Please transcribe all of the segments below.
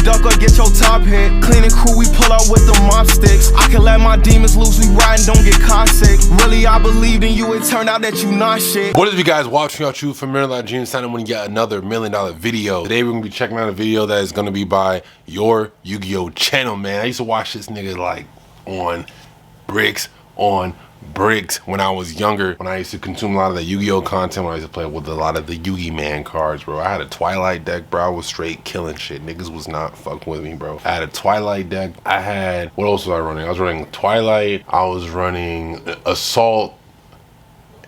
duck or get your top hit. Clean and crew, we pull out with the mop sticks. I can let my demons loose, we ride and don't get car sick. Really, I believed in you, it turned out that you not shit. What is up, you guys? Watching y'all true for $1 Million Dreams, signing when you get another $1 Million video. Today we're gonna be checking out a video that is gonna be by your Yu-Gi-Oh channel, man. I used to watch this nigga like on bricks when I was younger, when I used to consume a lot of the Yu-Gi-Oh content, when I used to play with a lot of the Yu-Gi Man cards, bro. I had a Twilight deck, bro. I was straight killing shit. Niggas was not fucking with me, bro. I had a Twilight deck. I had, what else was I running? I was running Twilight. I was running Assault,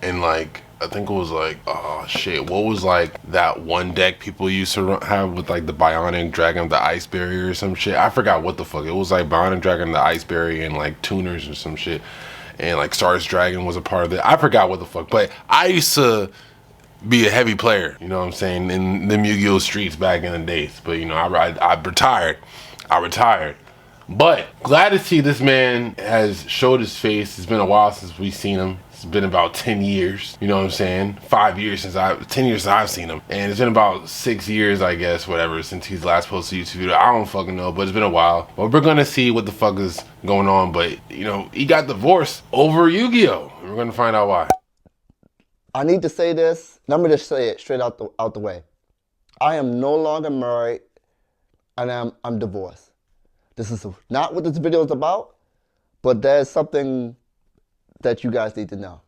and like, I think it was like, oh shit, what was like that one deck people used to have with like the Bionic Dragon, the Ice Barrier or some shit? I forgot what the fuck. It was like Bionic Dragon, the Ice Barrier, and like Tuners or some shit. And like Stars Dragon was a part of it. I forgot what the fuck, but I used to be a heavy player, you know what I'm saying, in the Yu-Gi-Oh streets back in the days. But you know, I retired. But glad to see this man has showed his face. It's been a while since we've seen him. It's been about 10 years, you know what I'm saying? 10 years since I've seen him. And it's been about 6 years, I guess, whatever, since he's last posted a YouTube video. I don't fucking know, but it's been a while. But we're gonna see what the fuck is going on. But, you know, he got divorced over Yu-Gi-Oh! We're gonna find out why. I need to say this, and I'm gonna just say it straight out the way. I am no longer married, and I'm divorced. This is not what this video is about, but there's something that you guys need to know.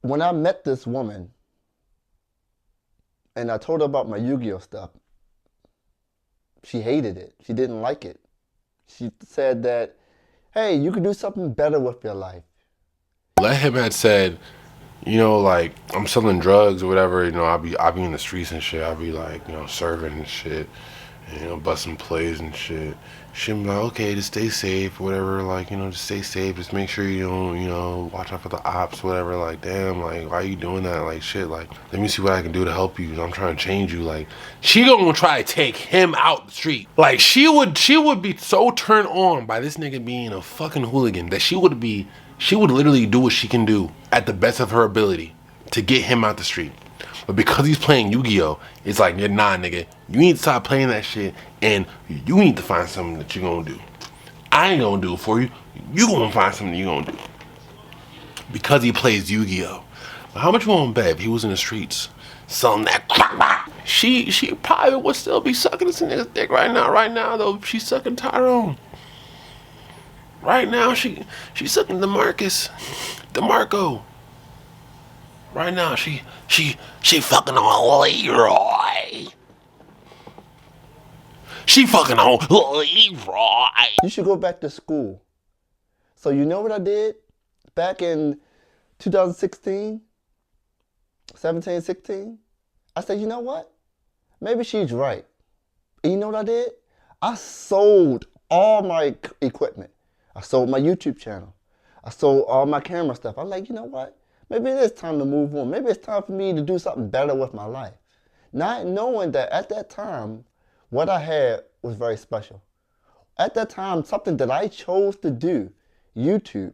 When I met this woman and I told her about my Yu-Gi-Oh stuff, she hated it. She didn't like it. She said that, hey, you could do something better with your life. Let him had said, you know, like, I'm selling drugs or whatever, you know, I'll be in the streets and shit. I'll be like, you know, serving and shit, and, you know, busting plays and shit. She'll be like, okay, just stay safe, whatever, like, you know, just stay safe, just make sure you don't, you know, watch out for the ops, whatever. Like, damn, like, why are you doing that? Like, shit, like, let me see what I can do to help you. I'm trying to change you. Like, she gonna try to take him out the street. Like, she would be so turned on by this nigga being a fucking hooligan that she would literally do what she can do at the best of her ability to get him out the street. But because he's playing Yu-Gi-Oh, it's like, nah, nigga, you need to stop playing that shit, and you need to find something that you're gonna do. I ain't gonna do it for you. You gonna find something you're gonna do. Because he plays Yu-Gi-Oh. But how much you want to bet if he was in the streets selling that crack? She probably would still be sucking this nigga's dick right now. Right now, though, she's sucking Tyrone. Right now, she's sucking DeMarco. Right now, she fucking on Leroy. She fucking on Leroy. You should go back to school. So you know what I did back in 2016, 17, 16? I said, you know what? Maybe she's right. And you know what I did? I sold all my equipment. I sold my YouTube channel. I sold all my camera stuff. I'm like, you know what? Maybe it is time to move on. Maybe it's time for me to do something better with my life. Not knowing that at that time, what I had was very special. At that time, something that I chose to do, YouTube,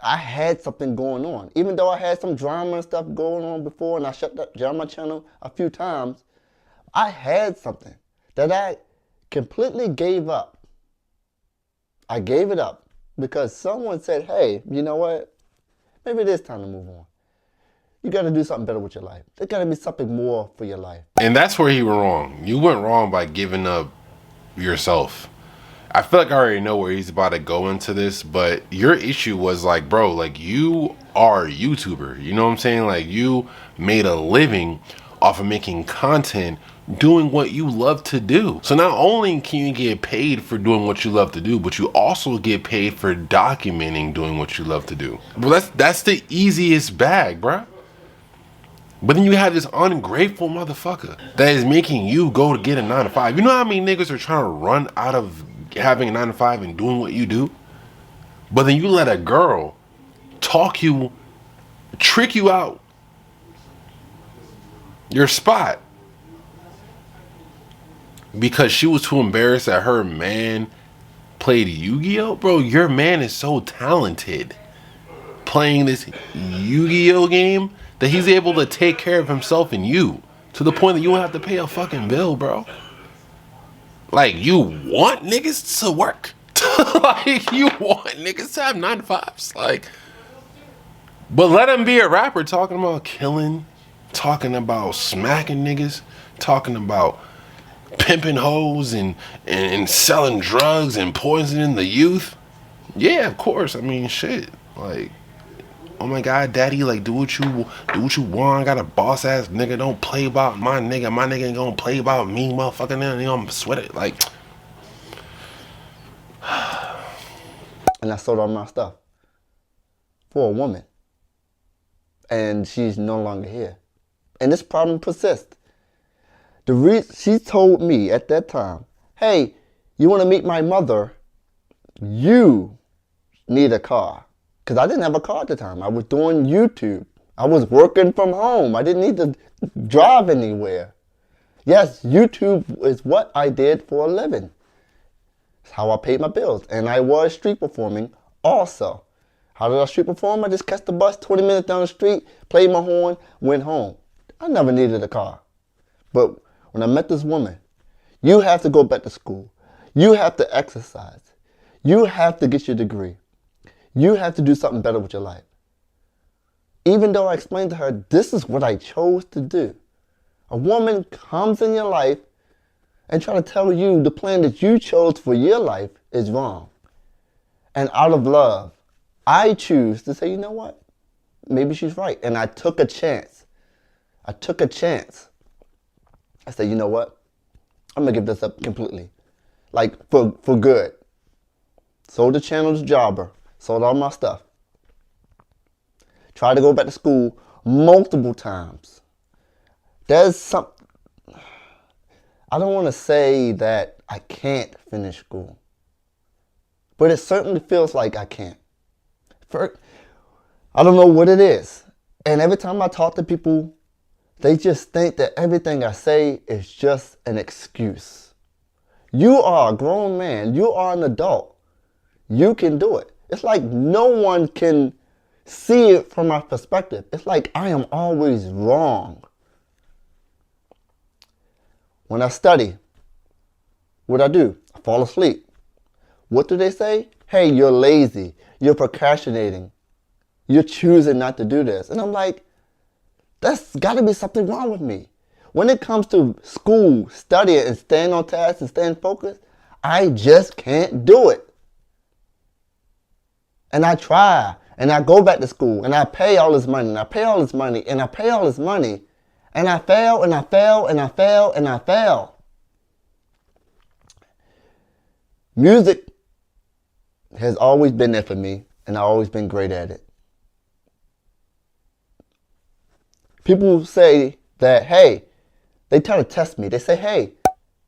I had something going on. Even though I had some drama and stuff going on before and I shut down my channel a few times, I had something that I completely gave up. I gave it up because someone said, hey, you know what? Maybe it is time to move on. You got to do something better with your life. There got to be something more for your life. And that's where he went wrong. You went wrong by giving up yourself. I feel like I already know where he's about to go into this, but your issue was like, bro, like, you are a YouTuber. You know what I'm saying? Like, you made a living off of making content, doing what you love to do. So not only can you get paid for doing what you love to do, but you also get paid for documenting doing what you love to do. Well, that's the easiest bag, bruh. But then you have this ungrateful motherfucker that is making you go to get a 9 to 5. You know how many niggas are trying to run out of having a 9 to 5 and doing what you do? But then you let a girl trick you out your spot because she was too embarrassed that her man played Yu-Gi-Oh? Bro, your man is so talented playing this Yu-Gi-Oh game that he's able to take care of himself and you to the point that you don't have to pay a fucking bill, bro. Like, you want niggas to work? Like, you want niggas to have 9 to 5s? Like, but let him be a rapper talking about killing, talking about smacking niggas, talking about pimping hoes and selling drugs and poisoning the youth. Yeah, of course. I mean, shit. Like, oh my God, daddy, like, do what you want. I got a boss ass nigga. Don't play about my nigga. My nigga ain't gonna play about me, motherfucker. Now, you know, I'm sweat it. Like, and I sold all my stuff for a woman. And she's no longer here. And this problem persists. She told me at that time, hey, you want to meet my mother? You need a car. Because I didn't have a car at the time. I was doing YouTube. I was working from home. I didn't need to drive anywhere. Yes, YouTube is what I did for a living. It's how I paid my bills. And I was street performing also. How did I street perform? I just catch the bus 20 minutes down the street, played my horn, went home. I never needed a car. But when I met this woman, you have to go back to school. You have to exercise. You have to get your degree. You have to do something better with your life. Even though I explained to her, this is what I chose to do. A woman comes in your life and try to tell you the plan that you chose for your life is wrong. And out of love, I choose to say, you know what? Maybe she's right. And I took a chance. I said, you know what? I'm going to give this up completely. Like, for good. Sold the channel to Jobber. Sold all my stuff. Tried to go back to school multiple times. There's some... I don't want to say that I can't finish school. But it certainly feels like I can't. I don't know what it is. And every time I talk to people, they just think that everything I say is just an excuse. You are a grown man. You are an adult. You can do it. It's like no one can see it from my perspective. It's like I am always wrong. When I study, what do? I fall asleep. What do they say? Hey, you're lazy. You're procrastinating. You're choosing not to do this. And I'm like, that's got to be something wrong with me. When it comes to school, studying, and staying on task and staying focused, I just can't do it. And I try, and I go back to school, and I pay all this money, and I pay all this money, and I pay all this money, and I fail, and I fail, and I fail, and I fail. Music has always been there for me, and I've always been great at it. People say that, hey, they try to test me. They say, hey,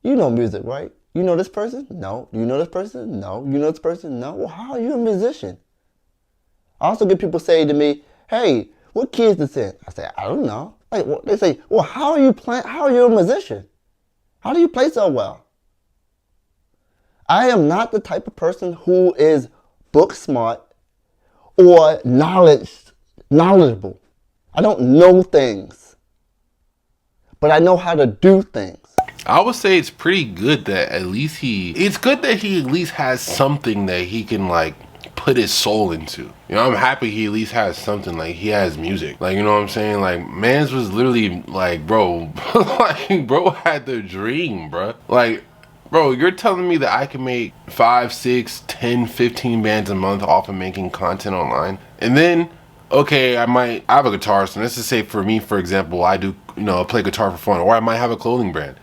you know music, right? You know this person? No. Do you know this person? No. You know this person? No. Well, how are you a musician? I also get people say to me, hey, what key is this in? I say, I don't know. Like, well, they say, well, how are you playing? How are you a musician? How do you play so well? I am not the type of person who is book smart or knowledgeable. I don't know things, but I know how to do things. I would say it's pretty good that at least it's good that he at least has something that he can like put his soul into. You know, I'm happy he at least has something, like he has music. Like, you know what I'm saying? Like, mans was literally like, bro, like, bro had the dream, bro. Like, bro, you're telling me that I can make 5, 6, 10, 15 bands a month off of making content online? And then, okay, I have a guitar, so let's just say for me, for example, I do, you know, play guitar for fun, or I might have a clothing brand.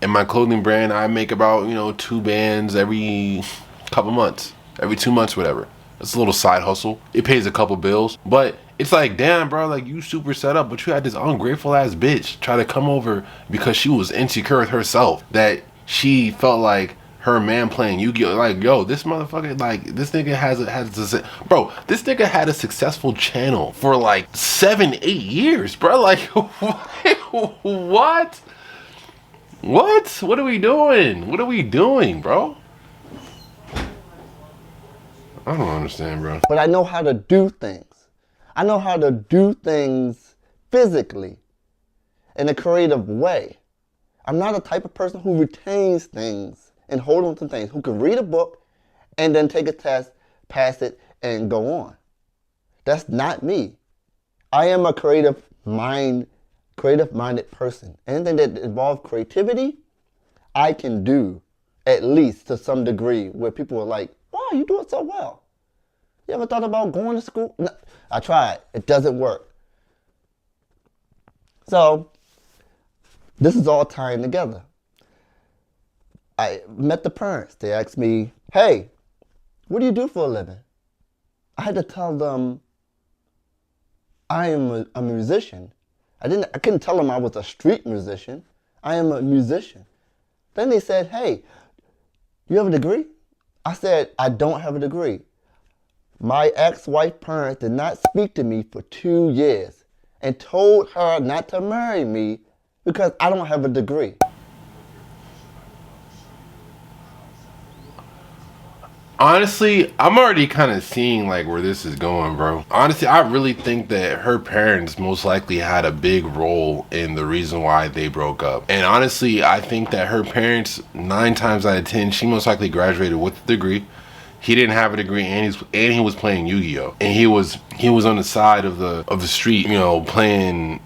And my clothing brand, I make about, you know, 2 bands every couple months, every 2 months, whatever. It's a little side hustle. It pays a couple bills, but it's like, damn, bro, like you super set up, but you had this ungrateful ass bitch try to come over because she was insecure with herself, that she felt like her man playing Yu-Gi-Oh! Like, yo, this motherfucker, like, this nigga bro, this nigga had a successful channel for like 7, 8 years, bro. Like, what? What are we doing? What are we doing, bro? I don't understand, bro. But I know how to do things. I know how to do things physically, in a creative way. I'm not a type of person who retains things and hold on to things, who can read a book and then take a test, pass it, and go on. That's not me. I am a creative-minded person. Anything that involves creativity, I can do, at least to some degree, where people are like, wow, you do it so well. You ever thought about going to school? No, I tried. It doesn't work. So, this is all tying together. I met the parents. They asked me, hey, what do you do for a living? I had to tell them I am a musician. I couldn't tell them I was a street musician. I am a musician. Then they said, hey, you have a degree? I said, I don't have a degree. My ex-wife parents did not speak to me for 2 years and told her not to marry me because I don't have a degree. Honestly, I'm already kind of seeing like where this is going, bro. Honestly, I really think that her parents most likely had a big role in the reason why they broke up. And honestly, I think that her parents, 9 times out of 10, she most likely graduated with a degree. He didn't have a degree, and he was playing Yu-Gi-Oh, and he was on the side of the street, you know, playing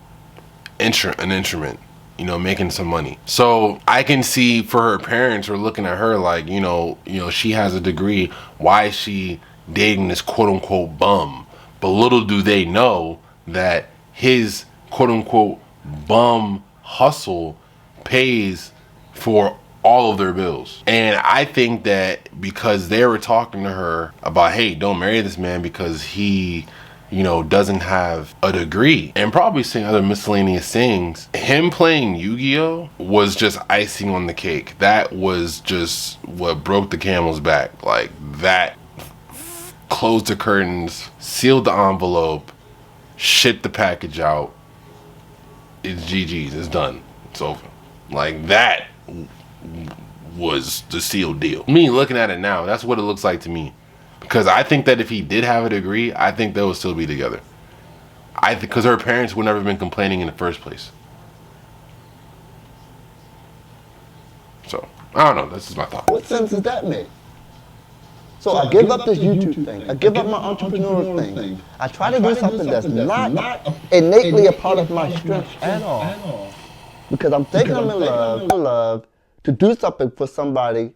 an instrument, you know, making some money. So I can see for her parents are looking at her like, you know, she has a degree. Why is she dating this quote unquote bum? But little do they know that his quote unquote bum hustle pays for all of their bills. And I think that because they were talking to her about, hey, don't marry this man because he, you know, doesn't have a degree, and probably saying other miscellaneous things, him playing Yu-Gi-Oh was just icing on the cake. That was just what broke the camel's back. Like, that closed the curtains, sealed the envelope, shipped the package out. It's GG's, it's done, it's over. Like, that was the sealed deal. Me looking at it now, that's what it looks like to me. Because I think that if he did have a degree, I think they would still be together. Because her parents would never have been complaining in the first place. So, I don't know. This is my thought. What sense does that make? So I give up this YouTube thing. I give up my entrepreneur thing. I try to do something that's not innately a part of my strength at all. Because I'm thinking I'm in love to do something for somebody,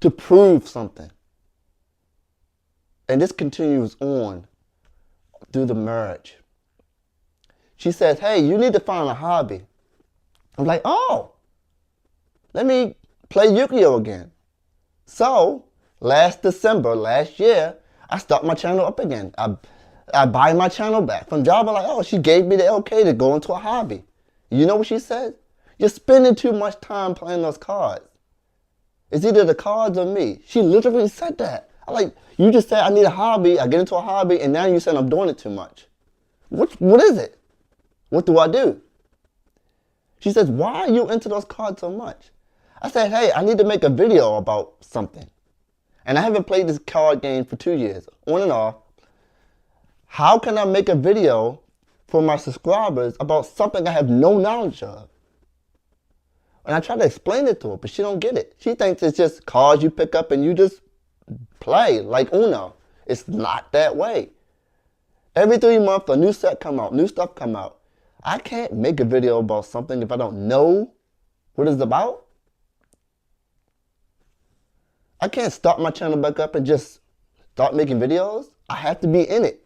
to prove something. And this continues on through the marriage. She says, hey, you need to find a hobby. I'm like, oh, let me play Yu-Gi-Oh again. So, last year, I start my channel up again. I buy my channel back from Java. Like, oh, she gave me the okay to go into a hobby. You know what she said? You're spending too much time playing those cards. It's either the cards or me. She literally said that. I'm like, you just said I need a hobby, I get into a hobby, and now you said I'm doing it too much. What is it? What do I do? She says, why are you into those cards so much? I said, hey, I need to make a video about something. And I haven't played this card game for 2 years, on and off. How can I make a video for my subscribers about something I have no knowledge of? And I try to explain it to her, but she don't get it. She thinks it's just cards you pick up and you just play like Uno. It's not that way. Every 3 months, a new set come out, new stuff come out. I can't make a video about something if I don't know what it's about. I can't start my channel back up and just start making videos. I have to be in it.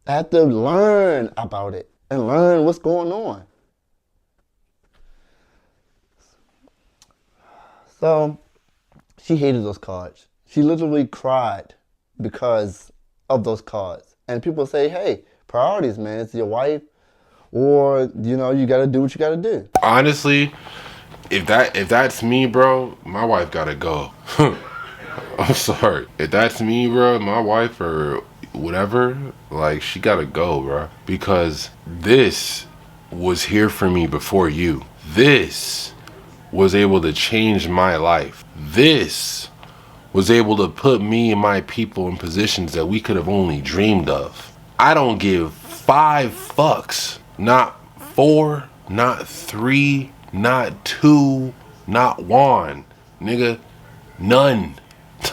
I have to learn about it and learn what's going on. So, she hated those cards. She literally cried because of those cards. And people say, hey, priorities, man. It's your wife, or, you know, you got to do what you got to do. Honestly, if that's me, bro, my wife got to go. I'm sorry. If that's me, bro, my wife or whatever, like, she got to go, bro. Because this was here for me before you. This was able to change my life. This was able to put me and my people in positions that we could have only dreamed of. I don't give 5 fucks. Not 4, not 3, not 2, not 1. Nigga, none.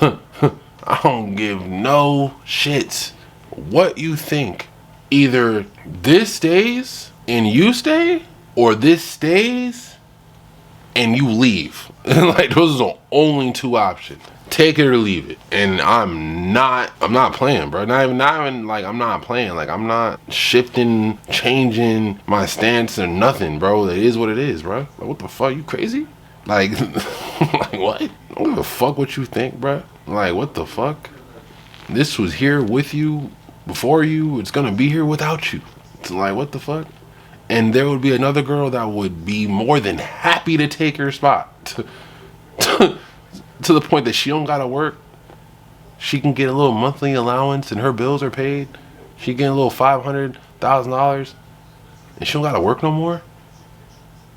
I don't give no shits what you think. Either this stays and you stay, or this stays and you leave. Like, those are the only 2 options. Take it or leave it. And I'm not playing, bro. Not even like, I'm not playing. Like, I'm not shifting, changing my stance or nothing, bro. It is what it is, bro. Like, what the fuck? You crazy? Like, like what? I don't give a fuck what you think, bro. Like, what the fuck? This was here with you, before you. It's gonna be here without you. It's like, what the fuck? And there would be another girl that would be more than happy to take her spot. To the point that she don't gotta work. She can get a little monthly allowance and her bills are paid. She get a little $500,000 and she don't gotta work no more.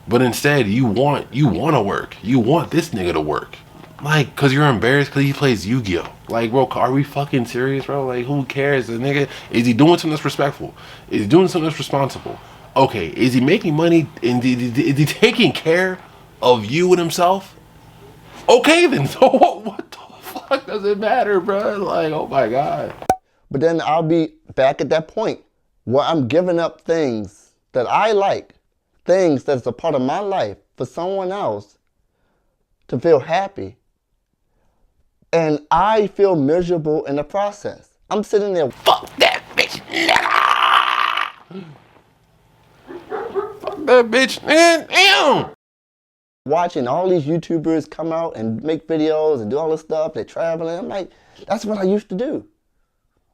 But instead, you want to work. You want this nigga to work. Like, cause you're embarrassed cause he plays Yu-Gi-Oh. Like, bro, are we fucking serious, bro? Like, who cares? The nigga, is he doing something that's respectful? Is he doing something that's responsible? Okay, is he making money? And is he taking care of you and himself? Okay, then. So what the fuck does it matter, bro? Like, oh my God. But then I'll be back at that point where I'm giving up things that I like, things that's a part of my life for someone else to feel happy. And I feel miserable in the process. I'm sitting there, fuck that bitch, nigga! Fuck that bitch, man. Damn! Watching all these YouTubers come out and make videos and do all this stuff. They're traveling. I'm like, that's what I used to do.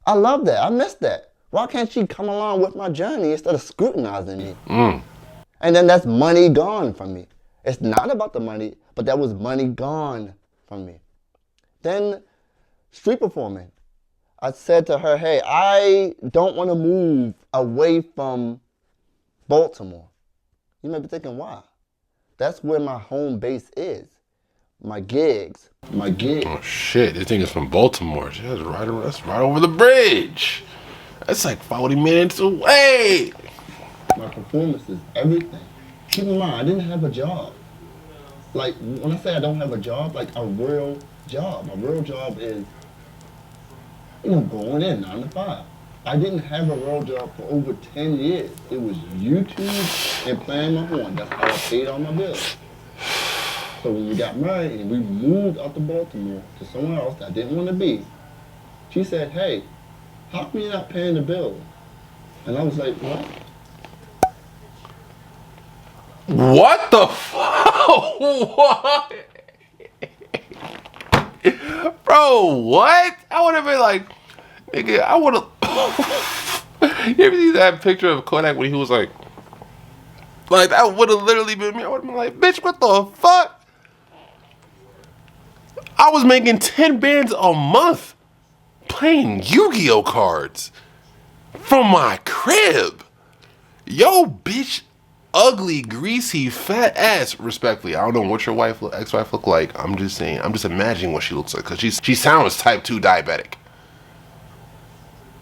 I love that. I miss that. Why can't she come along with my journey instead of scrutinizing me? And then that's money gone from me. It's not about the money, but that was money gone from me. Then street performing. I said to her, hey, I don't want to move away from Baltimore. You may be thinking, why? That's where my home base is. My gigs. Oh shit, this thing is from Baltimore. That's right over the bridge. That's like 40 minutes away. My performances, everything. Keep in mind, I didn't have a job. Like, when I say I don't have a job, like a real job. A real job is, going in 9 to 5. I didn't have a real job for over 10 years. It was YouTube and playing my horn. That's how I paid all my bills. So when we got married and we moved out to Baltimore to somewhere else that I didn't want to be, she said, hey, how come you're not paying the bills? And I was like, what? What the fuck? What? Bro, what? I would have been like, nigga, I would have. You ever see that picture of Kodak when he was like that would have literally been me. I would have been like, bitch, what the fuck? I was making 10 bands a month playing Yu-Gi-Oh cards from my crib. Yo, bitch, ugly, greasy, fat ass, respectfully. I don't know what your ex-wife look like. I'm just saying, I'm just imagining what she looks like, because she sounds type 2 diabetic.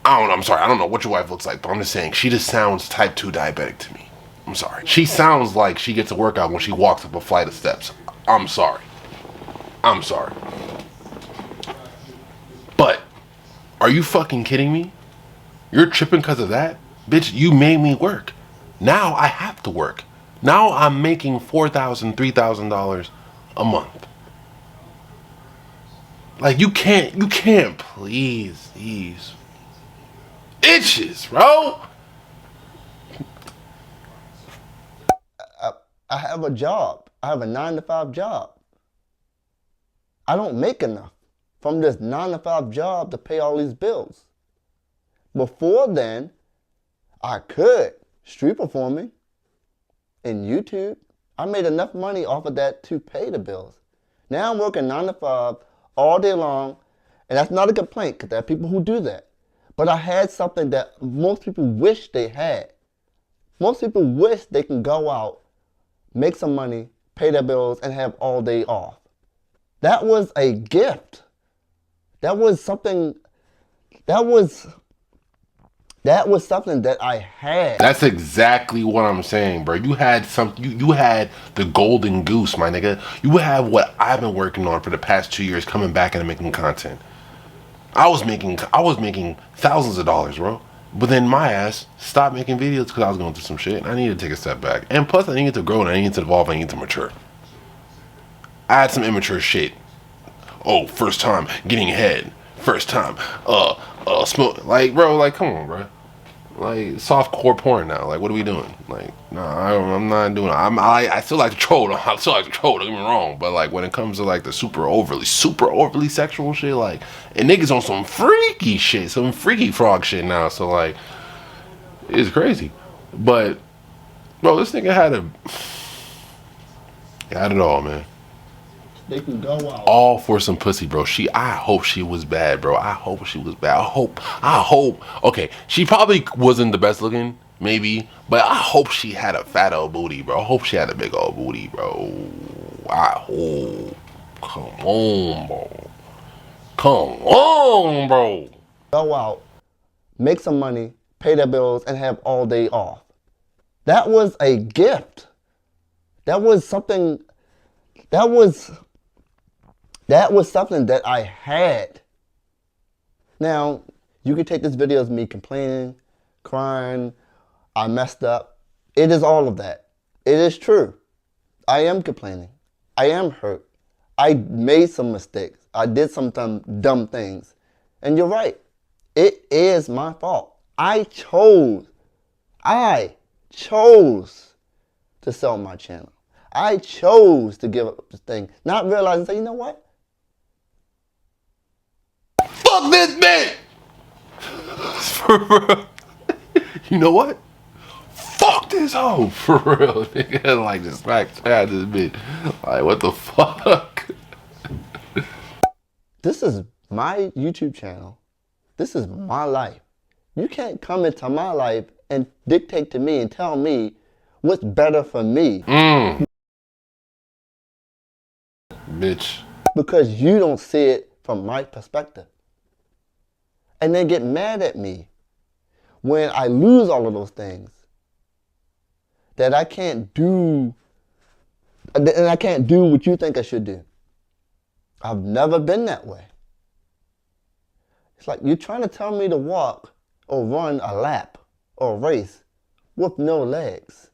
I don't know, I'm sorry, I don't know what your wife looks like, but I'm just saying, she just sounds type 2 diabetic to me. I'm sorry. She sounds like she gets a workout when she walks up a flight of steps. I'm sorry. But, are you fucking kidding me? You're tripping because of that? Bitch, you made me work. Now I have to work. Now I'm making $4,000, $3,000 a month. Like, you can't please these itches, bro. I have a job. I have a 9 to 5 job. I don't make enough from this 9 to 5 job to pay all these bills. Before then, I could street performing in YouTube. I made enough money off of that to pay the bills. Now I'm working 9 to 5 all day long, and that's not a complaint because there are people who do that. But I had something that most people wish they had. Most people wish they can go out, make some money, pay their bills, and have all day off. That was a gift. That was something, that was That was something that I had. That's exactly what I'm saying, bro. You had you had the golden goose, my nigga. You have what I've been working on for the past 2 years, coming back and making content. I was making thousands of dollars, bro. But then my ass stopped making videos because I was going through some shit. And I needed to take a step back. And plus, I needed to grow and I needed to evolve. I needed to mature. I had some immature shit. Oh, first time getting head. First time, smoke. Like, bro, like, come on, bro. Like, soft core porn now. Like, what are we doing? Like, nah, I'm not doing it. I still like to troll. I still like to troll. Don't get me wrong. But like, when it comes to like the super overly sexual shit, like, and niggas on some freaky shit, some freaky frog shit now. So like, it's crazy. But bro, this nigga had it all, man. They can go out. All for some pussy, bro. I hope she was bad, bro. I hope she was bad. I hope. Okay, she probably wasn't the best looking, maybe, but I hope she had a fat old booty, bro. I hope she had a big old booty, bro. I hope. Come on, bro. Come on, bro. Go out, make some money, pay their bills, and have all day off. That was a gift. That was something. That was something that I had. Now, you can take this video as me complaining, crying, I messed up. It is all of that. It is true. I am complaining. I am hurt. I made some mistakes. I did some dumb things. And you're right. It is my fault. I chose to sell my channel. I chose to give up this thing, not realizing, say, you know what? Fuck this bitch! For real. You know what? Fuck this hoe! For real, nigga. Like, just smack this bitch. Like, what the fuck? This is my YouTube channel. This is my life. You can't come into my life and dictate to me and tell me what's better for me. Bitch. Because you don't see it from my perspective. And then get mad at me when I lose all of those things. That I can't do, and I can't do what you think I should do. I've never been that way. It's like you're trying to tell me to walk or run a lap or a race with no legs.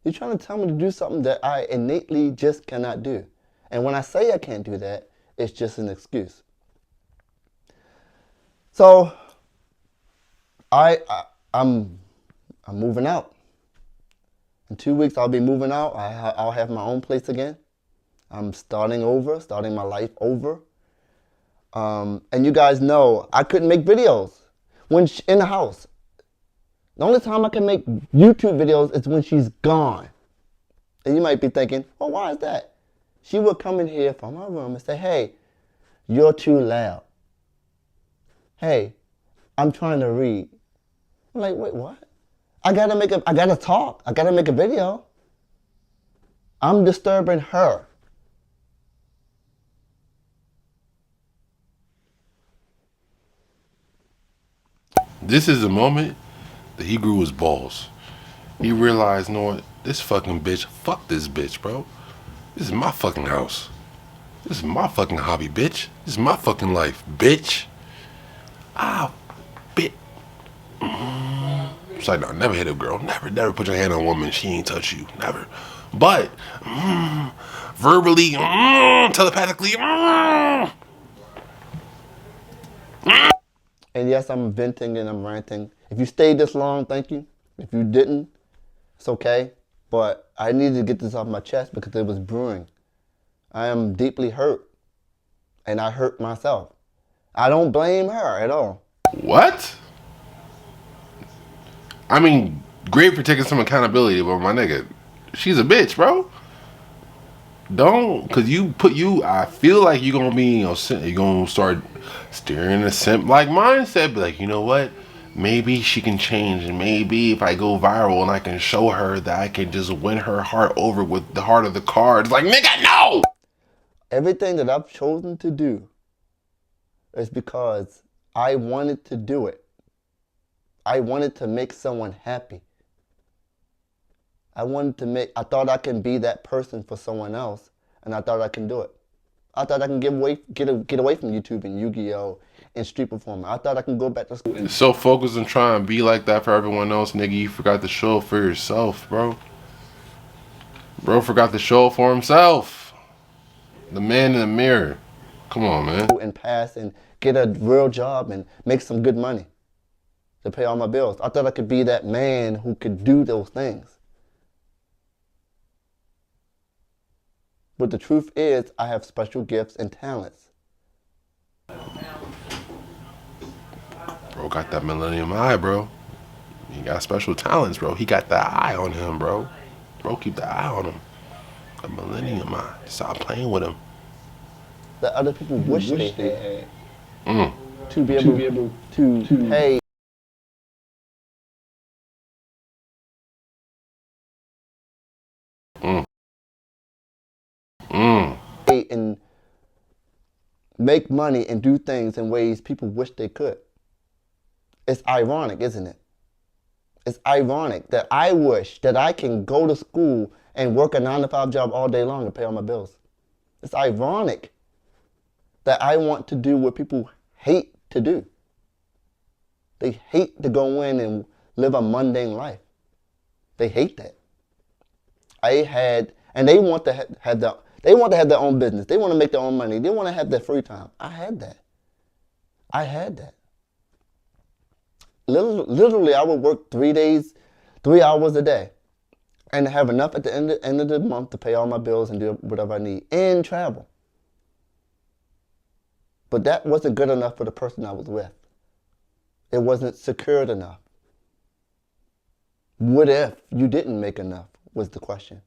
You're trying to tell me to do something that I innately just cannot do. And when I say I can't do that, it's just an excuse. So I'm moving out. In 2 weeks, I'll be moving out. I'll have my own place again. I'm starting my life over. And you guys know I couldn't make videos when in the house. The only time I can make YouTube videos is when she's gone. And you might be thinking, well, why is that? She would come in here from her room and say, hey, you're too loud. Hey, I'm trying to read. I'm like, wait, what? I gotta talk. I gotta make a video. I'm disturbing her. This is the moment that he grew his balls. He realized, you know what? This fucking bitch, fuck this bitch, bro. This is my fucking house. This is my fucking hobby, bitch. This is my fucking life, bitch. Bitch. It's like, no, never hit a girl. Never put your hand on a woman. She ain't touch you. Never. But, verbally, telepathically, And yes, I'm venting and I'm ranting. If you stayed this long, thank you. If you didn't, it's okay. But I needed to get this off my chest because it was brewing. I am deeply hurt. And I hurt myself. I don't blame her at all. What? I mean, great for taking some accountability, but my nigga, she's a bitch, bro. Don't, cause I feel like you're gonna be, you're gonna start steering a simp-like mindset. Be like, you know what? Maybe she can change, and maybe if I go viral and I can show her that I can just win her heart over with the heart of the cards. Like, nigga, no! Everything that I've chosen to do is because I wanted to do it. I wanted to make someone happy. I thought I can be that person for someone else, and I thought I can do it. I thought I can get away from YouTube and Yu-Gi-Oh! And street performing. I thought I can go back to school. So focused on trying to be like that for everyone else, nigga, you forgot to show for yourself, bro. Bro forgot to show for himself. The man in the mirror. Come on, man. And pass and get a real job and make some good money to pay all my bills. I thought I could be that man who could do those things. But the truth is, I have special gifts and talents. Bro got that millennium eye, bro. He got special talents, bro. He got that eye on him, bro. Bro, keep the eye on him. The millennium eye. Stop playing with him. That other people wish they had. To be able to pay. And make money and do things in ways people wish they could. It's ironic, isn't it? It's ironic that I wish that I can go to school and work a 9-to-5 job all day long and pay all my bills. It's ironic that I want to do what people hate to do. They hate to go in and live a mundane life. They hate that. And they want to have their own business. They want to make their own money. They want to have their free time. I had that. Literally, I would work 3 hours a day, and have enough at the end of the month to pay all my bills and do whatever I need and travel. But that wasn't good enough for the person I was with. It wasn't secured enough. What if you didn't make enough was the question.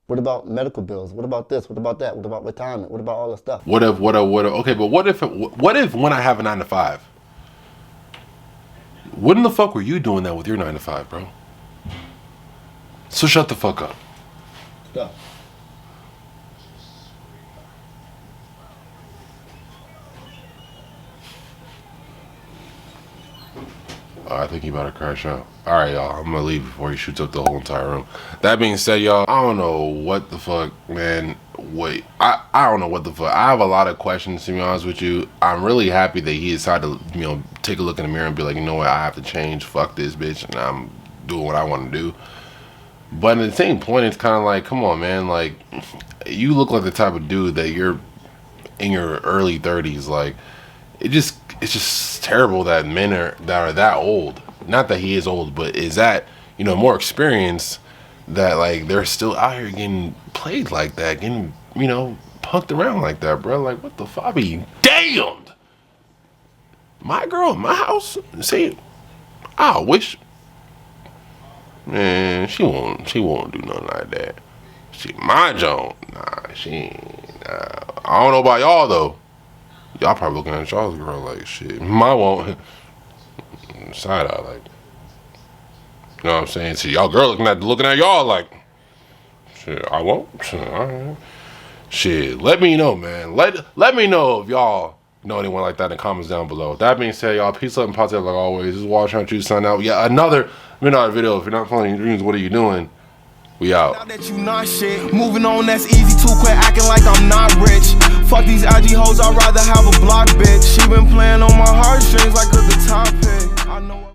What about medical bills? What about this? What about that? What about retirement? What about all the stuff? What if, okay, but what if when I have a 9-to-5? When the fuck were you doing that with your 9-to-5, bro? So shut the fuck up. Yeah. Oh, I think he about to crash out. All right, y'all. I'm gonna leave before he shoots up the whole entire room. That being said, y'all, I don't know what the fuck, man. Wait, I don't know what the fuck. I have a lot of questions, to be honest with you. I'm really happy that he decided to, take a look in the mirror and be like, you know what, I have to change. Fuck this bitch, and I'm doing what I want to do. But at the same point, it's kind of like, come on, man. Like, you look like the type of dude that you're in your early 30s. Like, it's just terrible that men are that old. Not that he is old, but is that, more experienced, that like they're still out here getting played like that, getting, punked around like that, bro. Like, what the fuck? I be damned. My girl in my house, see, I wish, man, she won't do nothing like that. She my Joan, nah, she ain't. I don't know about y'all though. Y'all probably looking at y'all's girl like, shit, my won't. Side eye, like, you know what I'm saying? See, y'all girl looking at y'all like, shit, I won't. Shit, all right. Shit, let me know, man. Let me know if y'all know anyone like that in the comments down below. That being said, y'all, peace, love, and positive like always. This is Walter trying to sign out. Yeah, another midnight video. If you're not following your dreams, what are you doing? We out. Now that you not shit, moving on, that's easy too. Quit acting like I'm not rich. Fuck these IG hoes, I'd rather have a block bitch. She been playing on my heartstrings like a guitar pick. I know.